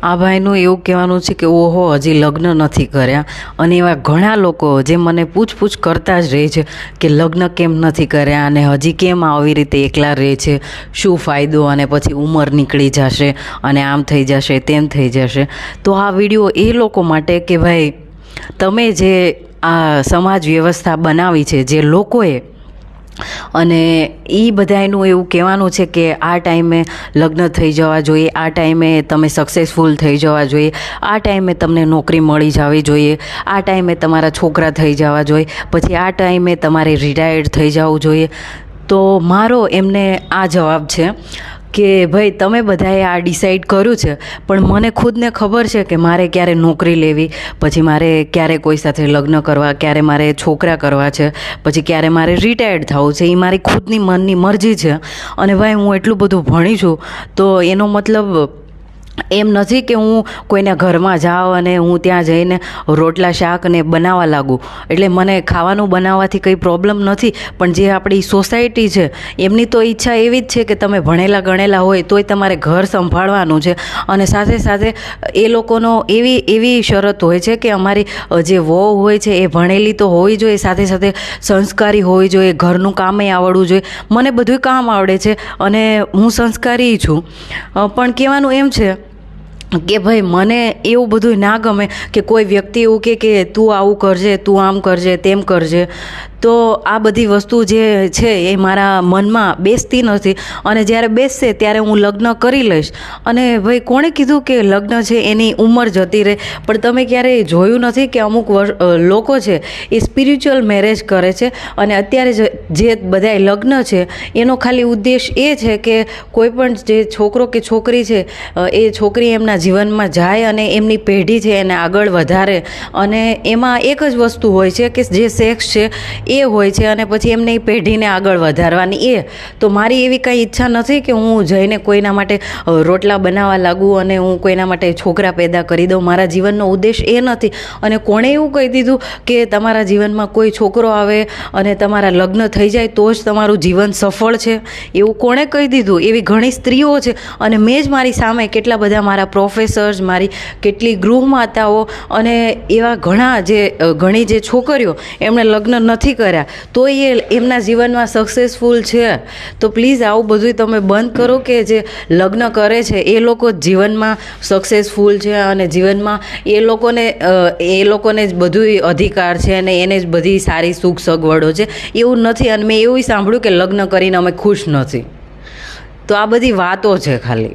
આ ભાઈનું એવું કહેવાનું છે કે ઓહો હજી લગ્ન નથી કર્યા, અને એવા ઘણા લોકો જે મને પૂછપૂછ કરતા જ રહે છે કે લગ્ન કેમ નથી કર્યા અને હજી કેમ આવી રીતે એકલા રહે છે, શું ફાયદો, અને પછી ઉંમર નીકળી જશે અને આમ થઈ જશે તેમ થઈ જશે. તો આ વિડીયો એ લોકો માટે કે ભાઈ તમે જે આ સમાજ વ્યવસ્થા બનાવી છે જે લોકોએ, અને એ બધાનું એવું કહેવાનું છે કે આ ટાઈમે લગ્ન થઈ જવા જોઈએ, આ ટાઈમે તમે સક્સેસફુલ થઈ જવા જોઈએ, આ ટાઈમે તમને નોકરી મળી જવી જોઈએ, આ ટાઈમે તમારા છોકરા થઈ જવા જોઈએ, પછી આ ટાઈમે તમારે રિટાયર્ડ થઈ જવું જોઈએ. તો મારો એમને આ જવાબ છે કે ભાઈ તમે બધાએ આ ડિસાઈડ કર્યું છે, પણ મને ખુદને ખબર છે કે મારે ક્યારે નોકરી લેવી, પછી મારે ક્યારે કોઈ સાથે લગ્ન કરવા, ક્યારે મારે છોકરા કરવા છે, પછી ક્યારે મારે રિટાયર્ડ થવું છે. એ મારી ખુદની મનની મરજી છે. અને ભાઈ હું એટલું બધું ભણી છું, તો એનો મતલબ એમ નથી કે હું કોઈના ઘરમાં જાઉં અને હું ત્યાં જઈને રોટલા શાક ને બનાવવા લાગું. એટલે મને ખાવાનું બનાવવાથી કંઈ પ્રોબ્લેમ નથી, પણ જે આપણી સોસાયટી છે એમની તો ઈચ્છા એવી જ છે કે તમે ભણેલા ગણેલા હોય તોય તમારે ઘર સંભાળવાનું છે, અને સાથે સાથે એ લોકોનો એવી શરત હોય છે કે અમારી જે વહુ હોય છે એ ભણેલી તો હોવી જોઈએ, સાથે સાથે સંસ્કારી હોવી જોઈએ, ઘરનું કામે આવડવું જોઈએ. મને બધું કામ આવડે છે અને હું સંસ્કારી છું, પણ કહેવાનું એમ છે કે ભાઈ મને એવું બધું ના ગમે કે કોઈ વ્યક્તિ એવું કે તું આવું કરજે, તું આમ કરજે, તેમ કરજે. તો આ બધી વસ્તુ જે છે એ મારા મનમાં બેસતી નથી, અને જ્યારે બેસશે ત્યારે હું લગ્ન કરી લઈશ. અને ભાઈ કોણે કીધું કે લગ્ન છે એની ઉંમર જતી રહે? પણ તમે ક્યારેય જોયું નથી કે અમુક લોકો છે એ સ્પિરિચ્યુઅલ મેરેજ કરે છે, અને અત્યારે જે બધાય લગ્ન છે એનો ખાલી ઉદ્દેશ એ છે કે કોઈ પણ જે છોકરો કે છોકરી છે એ છોકરી એમના જીવનમાં જાય અને એમની પેઢી છે એને આગળ વધારે, અને એમાં એક જ વસ્તુ હોય છે કે જે સેક્સ છે એ હોય છે, અને પછી એમને એ પેઢીને આગળ વધારવાની એ. તો મારી એવી કંઈ ઈચ્છા નથી કે હું જઈને કોઈના માટે રોટલા બનાવવા લાગું અને હું કોઈના માટે છોકરા પેદા કરી દઉં. મારા જીવનનો ઉદ્દેશ એ નથી. અને કોણે એવું કહી દીધું કે તમારા જીવનમાં કોઈ છોકરો આવે અને તમારા લગ્ન થઈ જાય તો જ તમારું જીવન સફળ છે? એવું કોણે કહી દીધું? એવી ઘણી સ્ત્રીઓ છે, અને મેં જ મારી સામે કેટલા બધા મારા પ્રોફેસર્સ, મારી કેટલી ગૃહમાતાઓ અને એવા ઘણી જે છોકરીઓ એમણે લગ્ન નથી કર્યા તો એ એમના જીવનમાં સક્સેસફુલ છે. તો પ્લીઝ આવું બધું તમે બંધ કરો કે જે લગ્ન કરે છે એ લોકો જીવનમાં સક્સેસફુલ છે અને જીવનમાં એ લોકોને જ બધું અધિકાર છે અને એને જ બધી સારી સુખ સગવડો છે. એવું નથી. અને મેં એવું સાંભળ્યું કે લગ્ન કરીને અમે ખુશ નથી. તો આ બધી વાતો છે ખાલી.